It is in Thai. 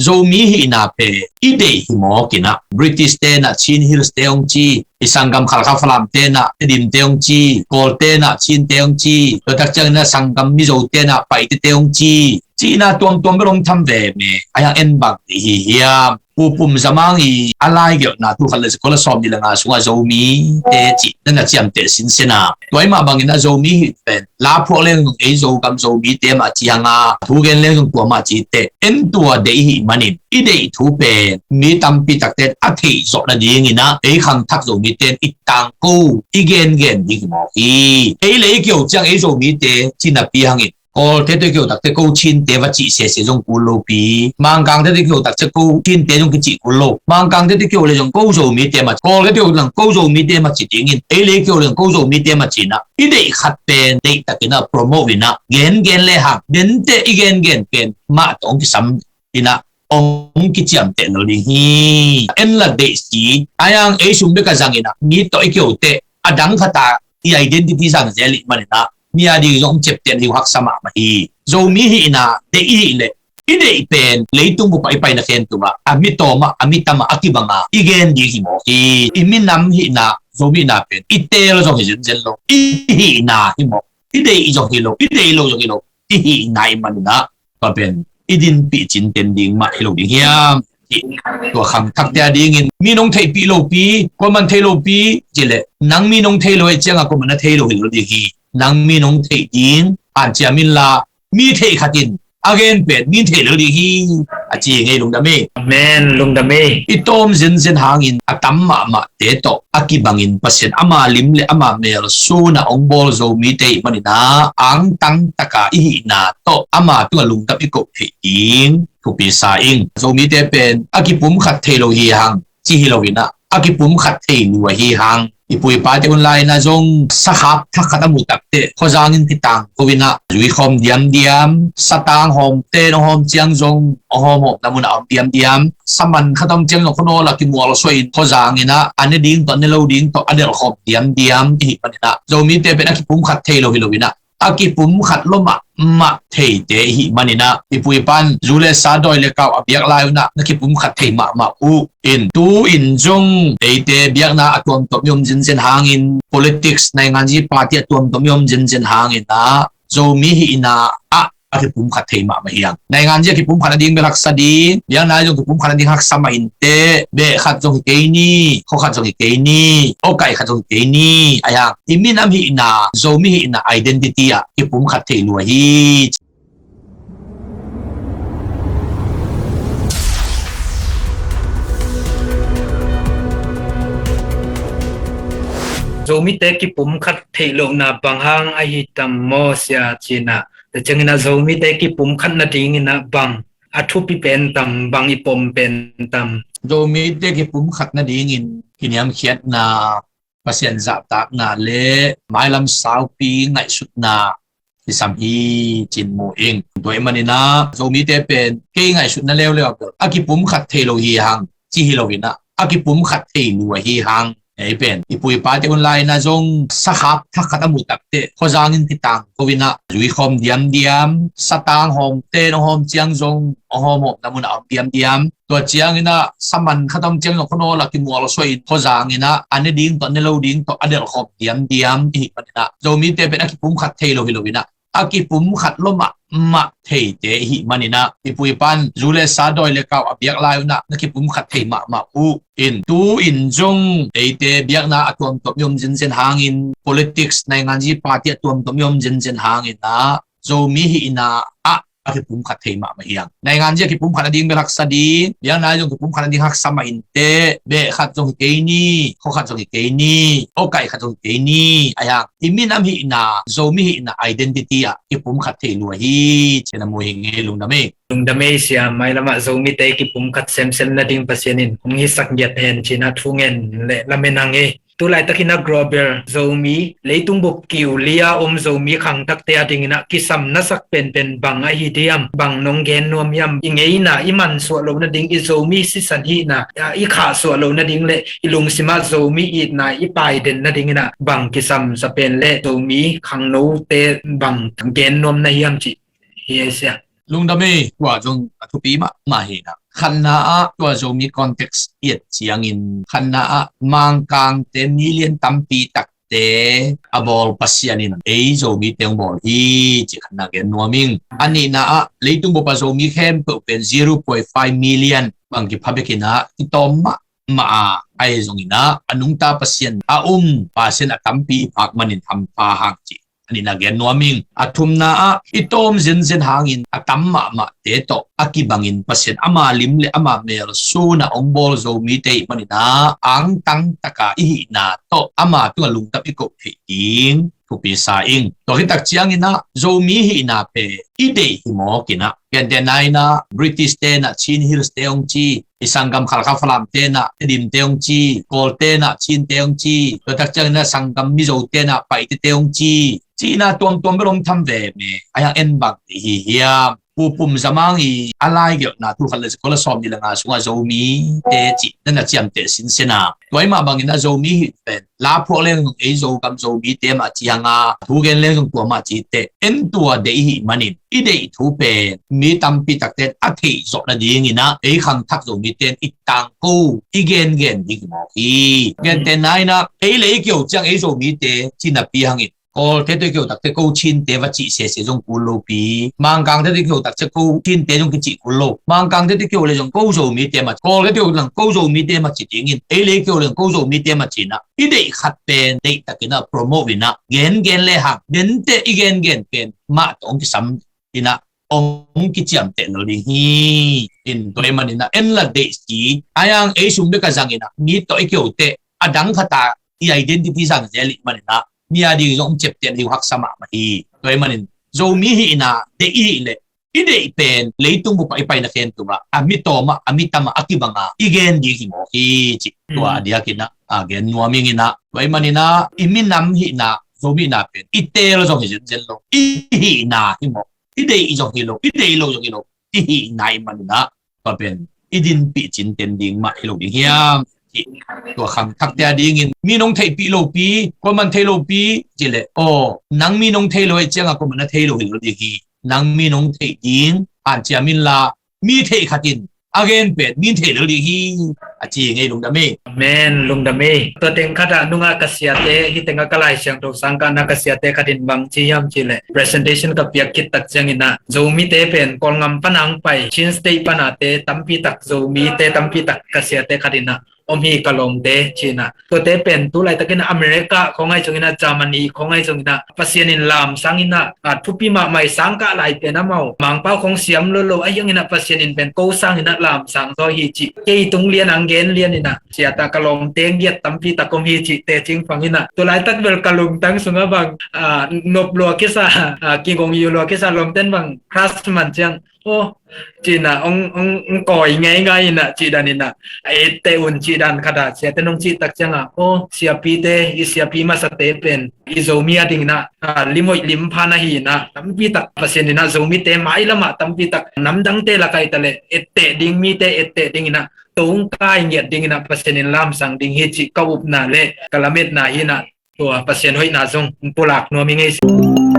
zomi hi na pe ide hi mo kina British te na Chin Hills te ong chi isangam khalkha falam te na dim te ong chi kol te na Chin te ong chi to tak chang na sangam mi zo te na pai te ong chi chi na tuam rong tham ve me aya en bak hi hiam pum zamang i alai gyo na tu khala ko la som ni la nga sunga zomi te chi na chiam te sin sena toy ma bangin na zomi pen la pho le ng e zo kam zomi te ma chi hanga thu gen le ng ko ma chi te en tua de hi manin i de thu pe mi tam pi tak te a thi zo na ding ina e khang thak zomi ten i tang ko i gen di mo hi e le kyo chang e zomi te chi na pi hangin ko thế tôi kiểu đặc thế câu chín tế và chị sẽ sử dụng cú lô phí mang càng thế tôi kiểu đặc thế câu chín tế dùng cái chị cú lô mang càng thế tôi kiểu là dùng câu dầu mi tế mà có cái kiểu là câu dầu mi tế mà chỉ tiếng in ấy lấy kiểu là câu dầu mi tế mà chỉ na ý để khát bền để đặc cái na promote na gen lệ hàng đến tế gen bền mà tổng cái sắm ina ông cái chiam tế nó đi hi em là để gì ai ang ấy xuống biết cái rằng ina ni tôi kiểu tế adang khata identity rằng dễ lị mà na nia di zong chep ten hi hak sama ma hi zo mi hi na te i le i de pen leitung bu pai na fen tu ma ami to ma ami tama akibanga igen di hi mo hi imin nam hi na zo mi na pen i te lo zong hi jen lo i na hi mo i de i zong hi lo i de lo zong hi lo i hi nai man na pa pen i din pi chin ten ding ma hi lo ding hiamตัวคำทักแต่ดีเงินมีน้องเทปีโลปีคนมันเทโลปีจิเลนังมีน้องเทโลไอเจ้าก็มันเทโลหิโลดีฮีนังมีน้องเทดินอาจจะมิลามีเทขัดินagain เป็ดมีเทโลดีฮีอาจีไงลุงดามีแม่นลุงดามีอีโตมเซนหางินอาตัมมาเตโตอากิบังินปัสเซนอามาลิมเลอามาเมลซูนาองบอลโซมีเตมันนาอังตังตะกาอีนาโตอามาตัวลุงดับอีกเทดินทุกปีสาอิงโซมีเตเป็นอากิปุ่มขัดเทโลฮีฮังจีฮิโลวินะอากิปุ่มขัดเทนัวฮีฮังอีปุยปาเตอุนไลนะจงสักฮับทักขัดมุตักเตขจางินติตังโควินะจุยคอมเดียมสตางหอมเตนหอมเจียงจงหอมนามุนเอาเดียมสมันขดมเจียงคนโนลักกิมัวเราสวยขจางินะอันนี้ดิ้งตอนนี้เราดิ้งต่ออันเดียวหอมเดียมที่หิบันนะโจมีเตเป็นอากิปุ่มขัดเทโลฮิโลวินะอากิปุ่มขัดลมมาเทเตหิมันนะอีปุยปันจูเลซาดอยเลกาวอเบียกลายนะนักกิปุ่มขัดเทมาอูอินตูอินจงเตเบียกนะตัวมยมจินเซนหางิน politics ในงานจีปาร์ตี้ตัวมยมจินเซนหางินนะโจมีหินะอากิปุ่มขัดเทมาเฮียงในงานจีกิปุ่มขัดดิ้งเบลักษดีเบียกนะจงกิปุ่มขัดดิ้งหักสมัยเตเบขัดจงเกนีเขาขัดจงเกนีโอไก่ขัดจงเกนีอะไรอย่างอิมินามหินะโจมีหินะ identity อะกิปุ่มขัดเทนัวฮีโจมิเตกิปุ่มคัดเทโลนาบางฮังไอฮิตัมโมเซียจีนะแต่จังนะโจมิเตกิปุ่มคัดนาดิงนะบางอาทุปิเป็นตัมบางอีปมเป็นตัมโจมีเตกิปุ่มขัดนาดิงินกินยามเขียดนาเปอร์เซ็นต์จับตักนาเล่ไม้ลำสาวปีไงสุดนาที่สัมพีจินโมเองโดยมันนี่นะโจมีเตเป็นเก่งไงสุดนั่นเร็วอากิปุ่มขัดเทโลฮีฮังจีฮิโลวินะอากิปุ่มขัดเทนัวฮีฮังไอ้เป็นอีปุยปาเตอุนไลนะจงสักฮับทักขัดมุตักเตขจางินติตังโควินะจุยคอมเดียมสตางหอมเตนหอมเจียงจงหอมนามุนเอาเดียมตัวเจียงนะสมันขดมเจียงคนโนลักกิมัวเราสวยขจางินะอันนี้ดิ้งตอนนี้เราดิ้งตัวอันเดียวหอมเดียมที่มันนะโจมีเตเป็นอากิปุ่มขัดเทโลวินะอากิปุ่มขัดลมมาเทเตหิมันนะอีปุยปันจูเลซาดอยเลกาวอเบียกลายนะนักกิปุ่มขัดเทมาอูอินตูอินจงเตเบียกนะตัวมยมจินเซนหางิน politics ในงานจีปาร์ตี้ตัวมยมจินเซนหางินนะโจมีหินะอากิปุ่มขัดเทมาเฮียงในงานจีกิปุ่มขัดดิ้งเบลักษดีเบียกนะจงกิปุ่มขัดดิ้งหักสมัยเตเบขัดจงเกนีเขาขัดจงเกนีโอไก่ขัดจงเกนีอะไรอย่างอิมินามหินะโจมีหินะ identity อะกิปุ่มขัดเทนัวฮีเชนามวยเงลุงดามีลุงดามีเสียไม่ละมาโจมิเตกิปุ่มคัดเซมนาดิงปัสยานินคงฮิสักยัดเห็นชินาทุเงินและละเมนังเอตุลายตะกินักกรอบเบลโจมีเลยตุงบุกกิวเลียโจมีขังตักเตียดิงนะกิสัมนัสักเป็นบังไอฮิเดียมบังนงเกนนวมยำอิงเอนะอิมันสวโลนาดิงอิโจมีสิสันฮีนะอิขาสวโลนาดิงเลอิลุงสิมาโจมีอีนะอิปายเดนนาดิงนะบังกิสัมสเปนเลโจมีขังโนเตบังทั้งเกนนวมในยำจิเฮียเสียลุงดามีว่าจงทุปีมาเห็นนะ ขันนาตัวโจมีคอนเท็กซ์เอียดเสียงอินขันนามังกังเตมิเลียนตัมปีตักเตอบอลปัสยานินโจมีเตียงบอลฮีจิขันนาเกนนัวมิงอันนี้นะเลยตุงบุปโจมีแค่เป็น 0.5 million บางทีพับกินะที่ตอมมาไอจงอินะอนุงตาปัสยันปัสยันตัมปีพักมันอินทำพาหักจิอันนี้นะเกนนัวมิงทุมนาอิตอมเซนหางอินตัมมาเตโตอากิบังอินปัสยันอามาลิมเลอามาเมลสูนะองบอลโจมีเตมันอินะอังตังตะกาอิหินาโตอามาตัวลุงตับอิโกเฮอิงทุปีสาอิงตัวที่ตักเชียงอินะโจมีหินาเปอีเดหิโมกินะเกนเดนายนะบริติสเตนะชินฮิลสเตองจีIsanggam khalkha falam tena edim teong chi kol tena chin teong chi tak chang na sanggam mizo tena pai te teong chi na tuam belom tham ve me ayang en bak hi hiam pupum zamang I alai gyot na tu khala kola som ni langa sunga zomi te chi na chiam te sin sena toy ma bangin na zomi pen la pho le ng e zo kam zomi te ma chianga thu gen le ng tua ma chi te en tua de hi manin I de thu pen mi tam pi tak ten a thi zo na ding ina e khang thak zomi ten itang ko igen ding mo hi gen ten nai na e le kyo chang e zomi te chin na pi hangin Kol thế tôi kêu đặc thế câu chin tế và chị sẽ dùng cú lô bí mang càng thế tôi kêu đặc thế câu chin tế dùng cái chị cú lô mang càng thế tôi kêu là dùng câu dầu mi tế mà kol thế kêu là câu dầu mi tế mà chỉ tiếng in ấy lấy kêu là câu dầu mi tế mà chỉ na ý để khát bền để đặc cái na promote na gen lệ hàng đến tế gen bền mà ông cái sắm thì na ông cái chiam tế nó đi hi in tôi mà na en là để chỉ ai ang ấy sung biết cái rằng na mi tôi kêu tế adang khata identity rằng dễ lị mà na Mia di zong chep tian hiu hak sama ma hi toy manin zo mi hi na de I le I de pen leitung bu pai na ken tu ma amitoma amitama akibanga igen di hi mo hi chi to dia kina again nuaming ina toy manina iminam hi na zo mi na pen itel zo hi jen lo hi na hi mo I de zo hi lo I de lo zo hi lo hi nai manina pa pen idin pi chin ten ding ma hi lo ding hiamตัวคำทักแต่ดีงินมีน้องเทปีโลปีก็มันเทโลปีจิเลโอ้นังมีน้องเทโลไอเจ้าก็มันเทโลหิโลดีกีนังมีน้องเทดิงอาจจะมินลามีเทขัดินagain เป็ดมีเทโลดีกีอาจีไงลุงดามีแมนลุงดามีตัวเต็งขัดนุงอาเกษียเตฮิเต็งกะไลเสียงตัวสังกันักเกษียเตขัดินบางจียามจิเล presentation กับเปียกคิดตักจังอินะโจมีเตเป็นกองงำปนังไปชินสเตย์ปนาเตตัมปีตักโจมีเตตัมปีตักเกษียเตขัดินะอมฮีกะลงเตจีนะตัวเตเป็นตุไลตะกินะอเมริกาของไอจงอินะจามันนีของไอจงอินะปัสยานินลามสังอินะทุปีมาไม่สังกะไลเป็นนะเมามังเป้าของเสียมโลโลไอยังอินะปัสยานินเป็นโกสังอินะลามสังโซฮีจิเกยตุงเรียนอังเกนเรียนอินะเสียตากะลงเตงเยตัมปีตะกมฮีจิเตจิงฟังอินะตัวไลตักเวลกะลงตังสุงะบังนบลัวกิซากิงกงยูลัวกิซาลมเต้นบังคลาสมันจังโอ้จีน่ะองก่อยไงน่ะจีดานิน่ะไอเตอุนจีดันขดาเสียเตนงจีตักจังอ่ะโอ้เสียปีเตอีเสียปีมาสเตเป็นอีโซมีอะดิงน่ะลิมอยลิมพานะฮีน่ะตัมปีตักปะเซนน่ะโซมีเตไม้ละมะตัมปีตักน้ำดังเตละไกตะเลเอเตดิงมีเตเอเตดิงน่ะตุงกายเงียดดิงน่ะปะเซนลามสังดิงเฮจิกะอุบน่ะเลกะละเม็ดน่ะฮีน่ะตัวปะเซนห้อยน่ะซงปุลักนัวมีไง